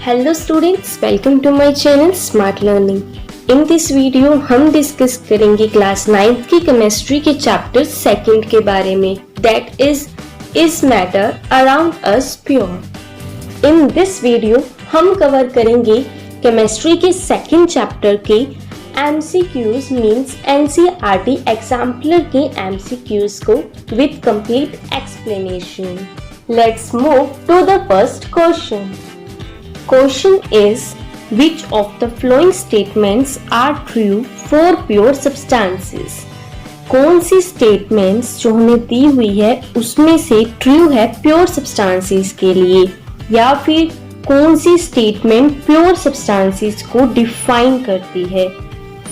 Hello students, welcome to my channel smart learning. In this video हम discuss करेंगे class 9th की chemistry के chapter 2 के बारे में, that is matter around us pure. In this video हम cover करेंगे केमिस्ट्री के 2nd चैप्टर के MCQs मीन्स NCERT एग्जाम्पलर के MCQs को with complete explanation. Let's move to the first question. Question is, which of the following statements are true for pure substances? कौन सी statements जो हमें दी हुई है उसमें से true है pure substances के लिए, या फिर कौन सी statement pure substances को define करती है?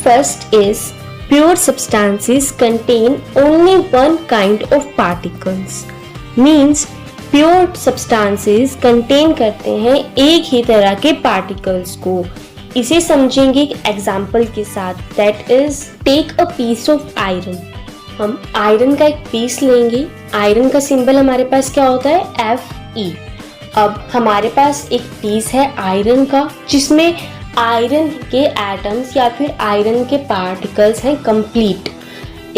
First is, pure substances contain only one kind of particles. Means pure substances contain करते हैं एक ही तरह के पार्टिकल्स को। इसे समझेंगे एक एग्जांपल के साथ, that is take a piece of iron. हम आयरन का एक पीस लेंगे। आयरन का सिंबल हमारे पास क्या होता है? Fe। अब हमारे पास एक पीस है आयरन का जिसमें आयरन के एटम्स या फिर आयरन के पार्टिकल्स हैं कंप्लीट।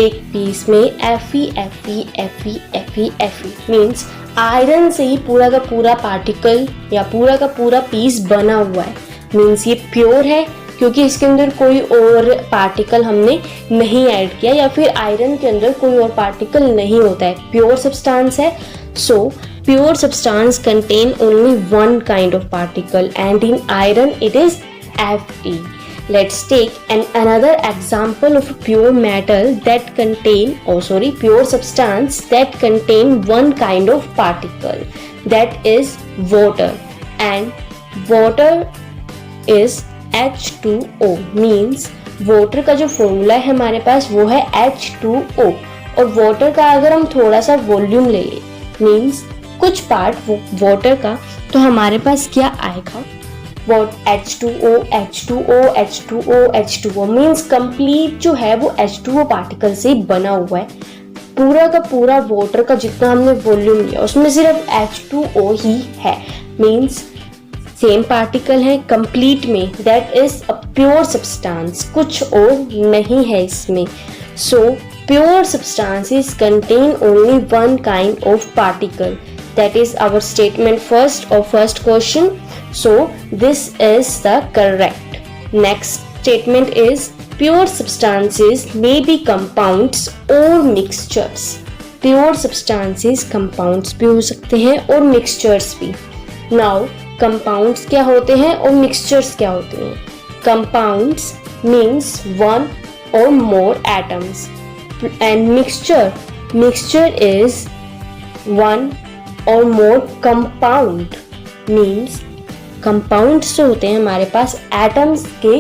एक पीस में Fe मीन्स आयरन से ही पूरा का पूरा पार्टिकल या पूरा का पूरा पीस बना हुआ है। मीन्स ये प्योर है क्योंकि इसके अंदर कोई और पार्टिकल हमने नहीं ऐड किया, या फिर आयरन के अंदर कोई और पार्टिकल नहीं होता है, प्योर सब्सटेंस है। So pure substance contain only one kind of particle and in iron it is Fe. Let's take another example of pure metal that pure substance that contain one kind of particle, that is water, and water is H2O. means water का जो formula है हमारे पास वो है H2O, और water का अगर हम थोड़ा सा वॉल्यूम ले लें मीन्स कुछ पार्ट वाटर का, तो हमारे पास क्या आएगा? H2O मीन्स कंप्लीट जो है वो H2O पार्टिकल से बना हुआ है। पूरा का पूरा वाटर का जितना हमने वॉल्यूम लिया उसमें सिर्फ H2O ही है। मीन्स सेम पार्टिकल है कंप्लीट में, that is a pure substance, कुछ और नहीं है इसमें। So pure substances contain only one kind of particle. That is our statement first question. So this is the correct. Next statement is, pure substances may be compounds or mixtures. Pure substances compounds भी हो सकते हैं और mixtures भी। Now compounds क्या होते हैं और mixtures क्या होते हैं? Compounds means one or more atoms, and mixture is one और मोर कंपाउंड। मीन्स कंपाउंड्स जो होते हैं हमारे पास एटम्स के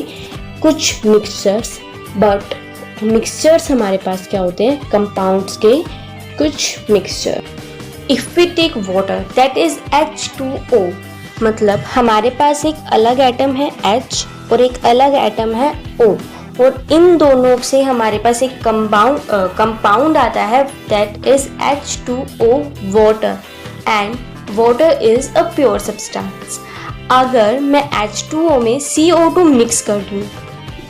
कुछ मिक्सचर्स, बट मिक्सचर्स हमारे पास क्या होते हैं? कंपाउंड्स के कुछ mixture. If we take water that is H2O, मतलब हमारे पास एक अलग एटम है H और एक अलग एटम है O, और इन दोनों से हमारे पास एक कंपाउंड आता है, that is H2O water, and water is a pure substance. अगर मैं H2O में CO2 मिक्स कर दूँ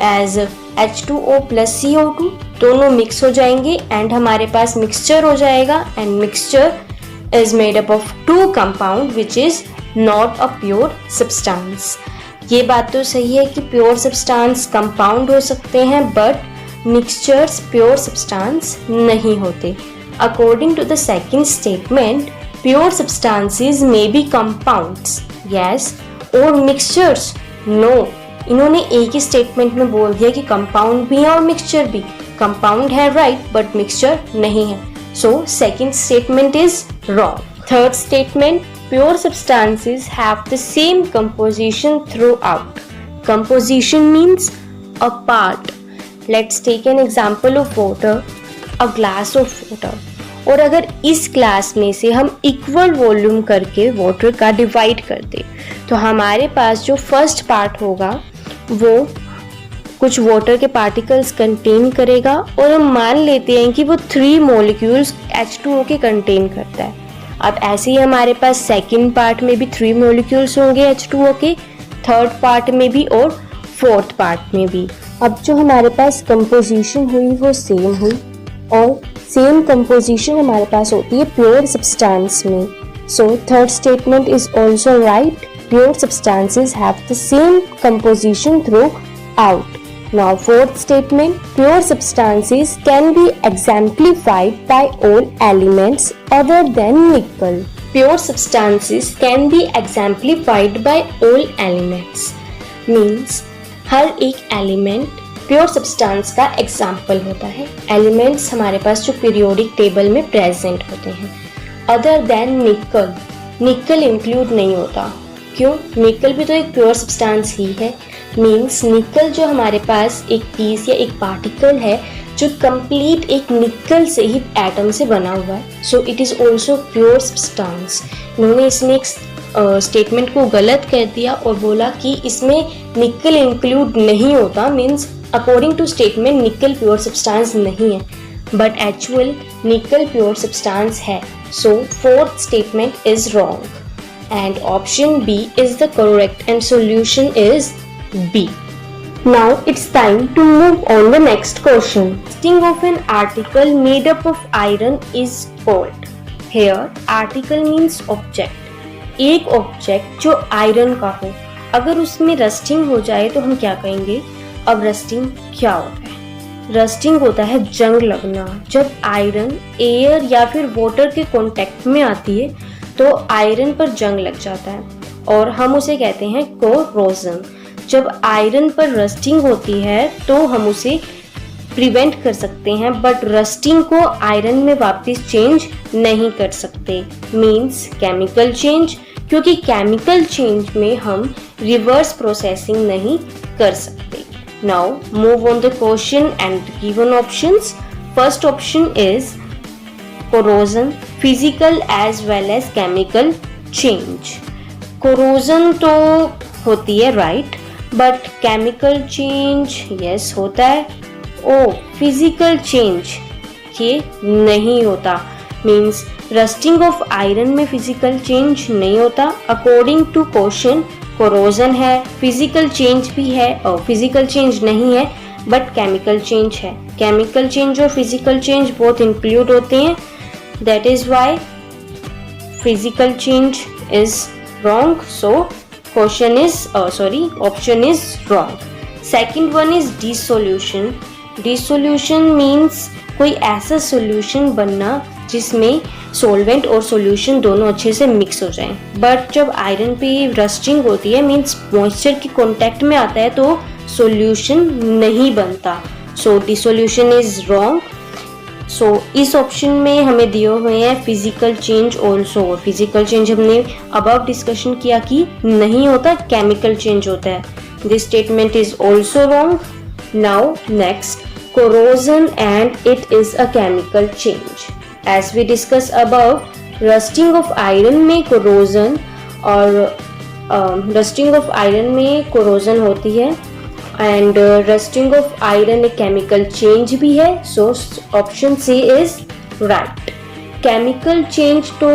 एज H2O प्लस CO2, दोनों मिक्स हो जाएंगे एंड हमारे पास मिक्सचर हो जाएगा, and mixture is made up of two compound which is not a pure substance. ये बात तो सही है कि प्योर सब्सटेंस कंपाउंड हो सकते हैं, बट मिक्सचर्स प्योर सब्सटेंस नहीं होते। According to the second statement, pure substances may be compounds, yes, और mixtures, no। इन्होंने एक ही स्टेटमेंट में बोल दिया कि कंपाउंड भी है और मिक्सचर भी। कंपाउंड है राइट, बट मिक्सचर नहीं है। So second statement is wrong. Third statement, pure substances have the same composition throughout. Composition means a part. Let's take an example of water, a glass of water. और अगर इस class में से हम equal volume करके water का divide कर दें, तो हमारे पास जो फर्स्ट पार्ट होगा वो कुछ वाटर के पार्टिकल्स कंटेन करेगा, और हम मान लेते हैं कि वो 3 मॉलिक्यूल्स H2O के कंटेन करता है। अब ऐसे ही हमारे पास सेकंड पार्ट में भी 3 मॉलिक्यूल्स होंगे H2O के, थर्ड पार्ट में भी और फोर्थ पार्ट में भी। अब जो हमारे पास कंपोजिशन हुई वो सेम हुई, और सेम कंपोजिशन हमारे पास होती है प्योर सब्सटेंस में। So third statement is also right, pure substances have the same composition through out. Now fourth statement, pure substances can be exemplified by all elements other than nickel. Pure substances can be exemplified by all elements. Means हर एक element pure substance का example होता है। Elements हमारे पास जो periodic table में present होते हैं। Other than nickel, nickel include नहीं होता। क्यों? निकल भी तो एक प्योर सब्सटेंस ही है। मीन्स निकल जो हमारे पास एक पीस या एक पार्टिकल है जो कंप्लीट एक निकल से ही एटम से बना हुआ है, so it is also pure substance. इन्होंने इसमें एक स्टेटमेंट को गलत कर दिया और बोला कि इसमें निकल इंक्लूड नहीं होता। Means according to statement nickel pure substance नहीं है, but actual nickel pure substance है। So fourth statement is wrong and option B is the correct and solution is B. Now it's time to move on the next question. Listing of an article made up of iron is called. Here article means object. एक object जो iron का हो, अगर उसमें rusting हो जाए तो हम क्या कहेंगे? अब रस्टिंग क्या होता है? रस्टिंग होता है जंग लगना। जब आयरन एयर या फिर वाटर के कांटेक्ट में आती है तो आयरन पर जंग लग जाता है और हम उसे कहते हैं कोरोजन। जब आयरन पर रस्टिंग होती है तो हम उसे प्रिवेंट कर सकते हैं, बट रस्टिंग को आयरन में वापस चेंज नहीं कर सकते। मींस केमिकल चेंज, क्योंकि केमिकल चेंज में हम रिवर्स प्रोसेसिंग नहीं कर सकते। Now move on the question and given options. First option is corrosion, physical as well as chemical change. corrosion तो होती है right, but chemical change yes होता है। ओ फिजिकल चेंज ये नहीं होता। मीन्स रस्टिंग ऑफ आयरन में फिजिकल चेंज नहीं होता। अकॉर्डिंग टू क्वेश्चन corrosion है, फिजिकल चेंज भी है, और फिजिकल चेंज नहीं है बट केमिकल चेंज है। केमिकल चेंज और फिजिकल चेंज बोथ इंक्लूड होते हैं। That is why physical change is wrong. So option is wrong. Second one is dissolution. Dissolution means कोई ऐसा solution बनना जिसमें solvent और solution दोनों अच्छे से mix हो जाएं। But जब iron पे rusting होती है means moisture के contact में आता है तो solution नहीं बनता। So dissolution is wrong. सो इस ऑप्शन में हमें दिए हुए हैं physical change also. Physical change हमने अबव डिस्कशन किया कि नहीं होता, केमिकल चेंज होता है। This statement is also wrong. Now next, corrosion and it is a chemical change. As we discussed above, rusting of iron में corrosion और rusting of iron में corrosion होती है एंड रस्टिंग ऑफ आयरन एक chemical change भी है। So option C is right. Chemical change तो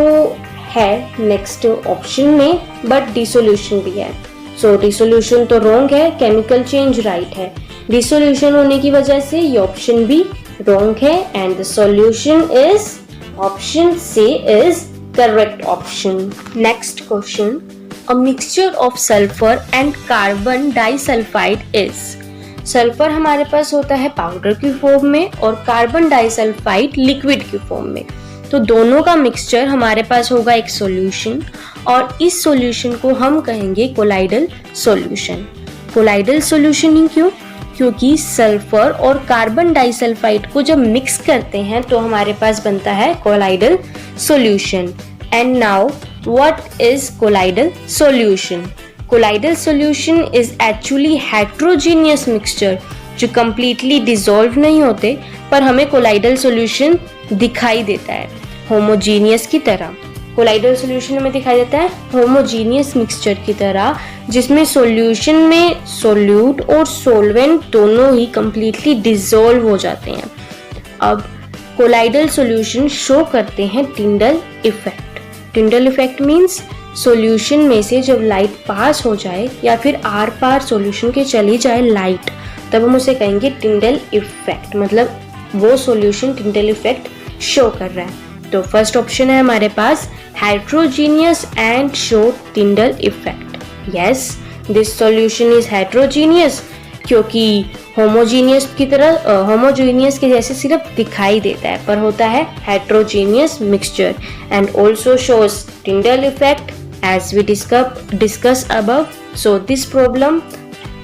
है नेक्स्ट ऑप्शन में, बट डिसोल्यूशन भी है। सो डिसोल्यूशन तो रॉन्ग है, केमिकल चेंज राइट है। डिसोल्यूशन होने की वजह से ये ऑप्शन भी रॉन्ग है and the solution is option C is correct option. Next question, A mixture of sulfur and carbon disulfide is. Sulphur हमारे पास होता है पाउडर की फॉर्म में और कार्बन डाइसल्फाइड लिक्विड की फॉर्म में। तो दोनों का मिक्सचर हमारे पास होगा एक सॉल्यूशन और इस सॉल्यूशन को हम कहेंगे कोलाइडल सॉल्यूशन। कोलाइडल सॉल्यूशन ही क्यों? क्योंकि सल्फर और कार्बन डाइसल्फाइड को जब मिक्स करते हैं तो हमारे पास बनता है colloidal solution. And now what is colloidal solution? Colloidal solution is actually heterogeneous mixture जो completely dissolve नहीं होते पर हमें colloidal solution दिखाई देता है homogeneous की तरह। colloidal solution हमें दिखाई देता है homogeneous mixture की तरह, जिसमें solution में solute और solvent दोनों ही completely dissolve हो जाते हैं। अब colloidal solution show करते हैं Tyndall effect। Tyndall effect means solution में से जब लाइट पास हो जाए या फिर आर पार सॉल्यूशन के चली जाए लाइट, तब हम उसे कहेंगे टिंडल इफेक्ट, मतलब वो सॉल्यूशन टिंडल इफेक्ट शो कर रहा है। तो फर्स्ट ऑप्शन है हमारे पास heterogeneous and show Tyndall effect. Yes, this solution is heterogeneous क्योंकि होमोजीनियस की तरह होमोजीनियस के जैसे सिर्फ दिखाई देता है, पर होता है heterogeneous mixture, and also shows Tyndall effect as we discuss above. So this problem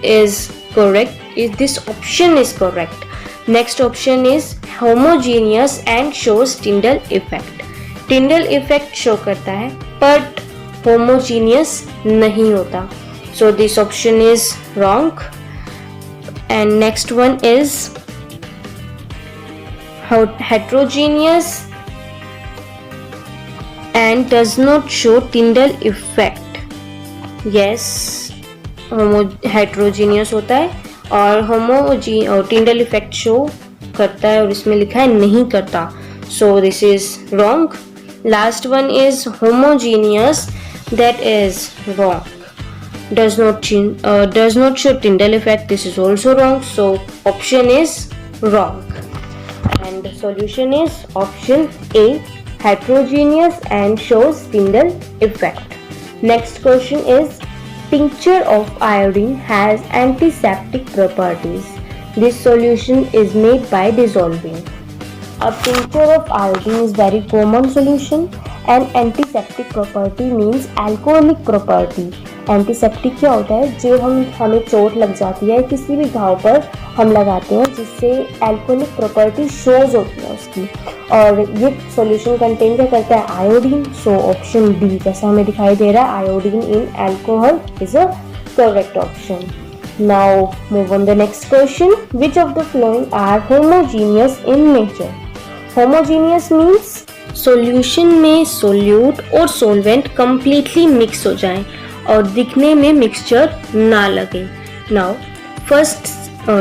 is correct, this option is correct. Next option is homogeneous and shows Tyndall effect. Tyndall effect show करता है but homogeneous नहीं होता, so this option is wrong. And next one is heterogeneous and does not show Tyndall effect. Yes, heterogeneous होता है और Tyndall effect show करता है, और इसमें लिखा है नहीं करता, so this is wrong. Last one is homogeneous, that is wrong. Does not show Tyndall effect, this is also wrong, so option is wrong, and the solution is option A, heterogeneous and shows Tyndall effect. Next question is tincture of iodine has antiseptic properties. This solution is made by dissolving. A tincture of iodine is very common solution, and antiseptic property means alcoholic property. Antiseptic क्या होता है, जो हमें चोट लग जाती है किसी भी घाव पर हम लगाते हैं, जिससे अल्कोहलिक प्रॉपर्टी शोज होती है उसकी, और ये सॉल्यूशन कंटेन क्या करता है, आयोडीन। सो ऑप्शन डी जैसा हमें दिखाई दे रहा है, iodine in alcohol is a correct option. Now move on the next question, which of the following are homogeneous in nature. Homogeneous means solution में सोल्यूट और सोलवेंट कंप्लीटली मिक्स हो जाए और दिखने में मिक्सचर ना लगे। Now first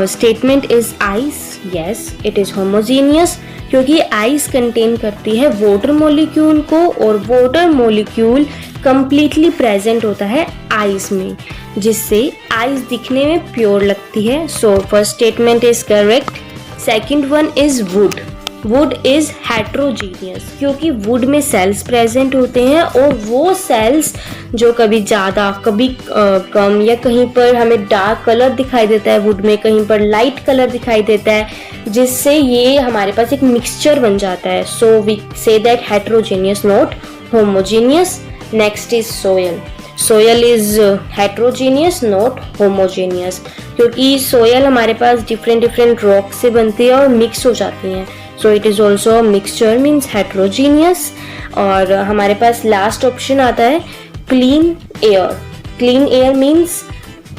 statement is ice. Yes, it is homogeneous क्योंकि आइस कंटेन करती है वाटर मॉलिक्यूल को, और वाटर मॉलिक्यूल कंप्लीटली प्रेजेंट होता है आइस में, जिससे आइस दिखने में प्योर लगती है। So first statement is correct. Second one is would. Would is heterogeneous क्योंकि वुड में सेल्स प्रेजेंट होते हैं, और वो सेल्स जो कभी ज़्यादा कभी कम, या कहीं पर हमें डार्क कलर दिखाई देता है वुड में, कहीं पर लाइट कलर दिखाई देता है, जिससे ये हमारे पास एक मिक्सचर बन जाता है। So we say that heterogeneous not homogeneous. Next is soil. Soil is heterogeneous not homogeneous क्योंकि सोयल हमारे पास डिफरेंट रॉक से बनती है और मिक्स हो जाती हैं, सो it is also a mixture means heterogeneous. और हमारे पास लास्ट ऑप्शन आता है clean air. Clean air means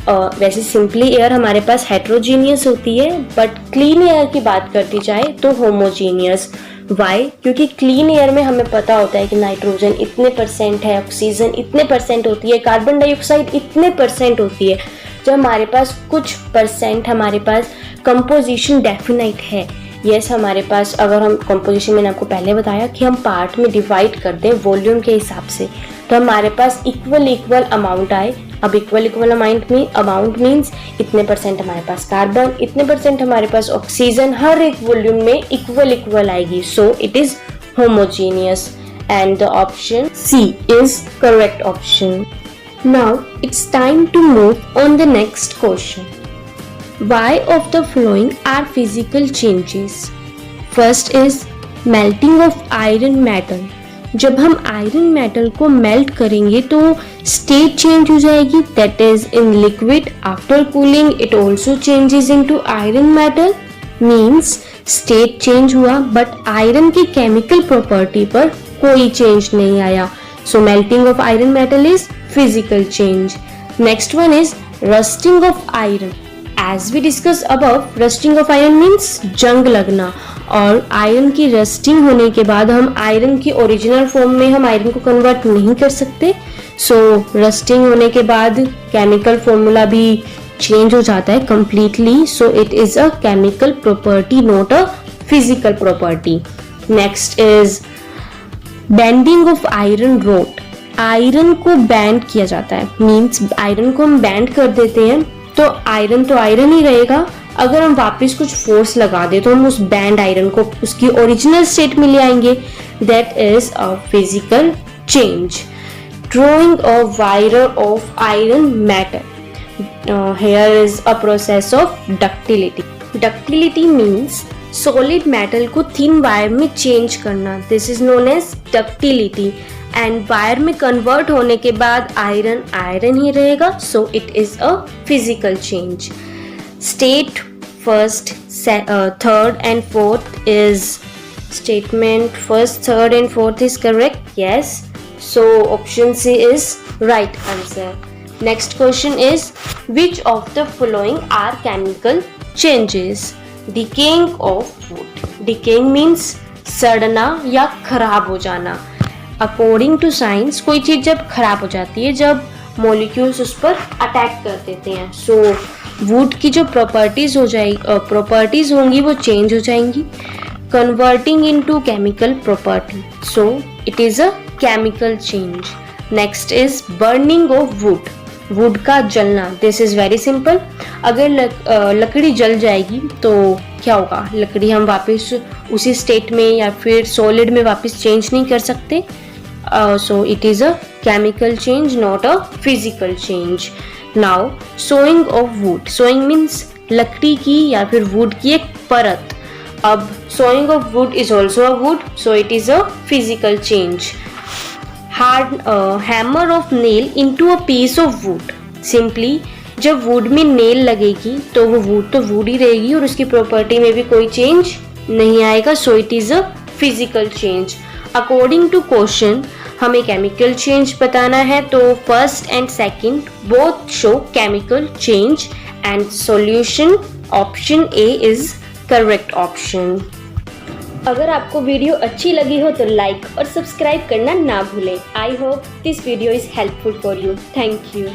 वैसे सिंपली एयर हमारे पास हेट्रोजीनियस होती है, बट क्लीन एयर की बात करती जाए तो होमोजीनियस। वाई? क्योंकि क्लीन एयर में हमें पता होता है कि नाइट्रोजन इतने % है, ऑक्सीजन इतने % होती है, कार्बन डाइऑक्साइड इतने % होती है। जब हमारे पास कुछ % हमारे पास कंपोजिशन डेफिनाइट है। यस, हमारे पास अगर हम कंपोजिशन, मैंने आपको पहले बताया कि हम पार्ट में डिवाइड कर दें वॉल्यूम के हिसाब से, तो हमारे पास इक्वल अमाउंट आए। अब इक्वल अमाउंट मीन्स इतने % हमारे पास कार्बन, इतने % हमारे पास ऑक्सीजन, हर एक वॉल्यूम में इक्वल आएगी। So it is homogeneous, and the option C is correct option. Now it's time to move on the next question. Why of the following are physical changes? First is melting of iron metal. जब हम iron metal को melt करेंगे तो state change हो जाएगी, that is in liquid. After cooling it also changes into iron metal, means state change हुआ but iron की chemical property पर कोई चेंज नहीं आया। So melting of iron metal is physical change. Next one is rusting of iron. As we discuss above, rusting of iron means जंग लगना, और iron की रस्टिंग होने के बाद हम आयरन की ओरिजिनल फॉर्म में हम आयरन को कन्वर्ट नहीं कर सकते। सो रस्टिंग होने के बाद केमिकल फॉर्मूला भी चेंज हो जाता है completely. So it is a chemical property not a physical property. Next is bending of iron rod. Iron को बैंड किया जाता है, मीन्स आयरन को हम बैंड कर देते हैं तो आयरन ही रहेगा। अगर हम वापस कुछ फोर्स लगा दे तो हम उस बैंड आयरन को उसकी ओरिजिनल स्टेट में ले आएंगे। That is a physical change. Drawing a wire of iron metal, here is a process of ductility. Ductility means solid metal को thin wire में change करना, this is known as ductility. and wire में convert होने के बाद iron ही रहेगा, so it is a physical change. State first, third and fourth is statement first, third and fourth is correct, yes, so option C is right answer. Next question is, which of the following are chemical changes? Decaying of wood. Decaying means सड़ना या खराब हो जाना. According to science, कोई चीज़ जब खराब हो जाती है, जब molecules उस पर अटैक कर देते हैं, so wood की जो properties होंगी वो change हो जाएंगी, converting into chemical property, so it is a chemical change. Next is burning of wood. Would का जलना, दिस इज वेरी सिंपल. अगर लकड़ी जल जाएगी तो क्या होगा, लकड़ी हम वापस उसी स्टेट में या फिर सॉलिड में वापस चेंज नहीं कर सकते. So it is a chemical change, not a physical change. Now sawing of wood. Sawing means लकड़ी की या फिर वुड की एक परत. अब sawing of wood is also a wood, so it is a physical change. Hammer of nail into a piece of wood. Simply जब wood में नेल लगेगी तो वो वुड तो वुड ही रहेगी और उसकी प्रॉपर्टी में भी कोई चेंज नहीं आएगा, so it is a physical change. According to question हमें केमिकल चेंज बताना है, तो first and second both show chemical change and solution option A is correct option. अगर आपको वीडियो अच्छी लगी हो तो लाइक और सब्सक्राइब करना ना भूलें. I hope this video is helpful for you. Thank you.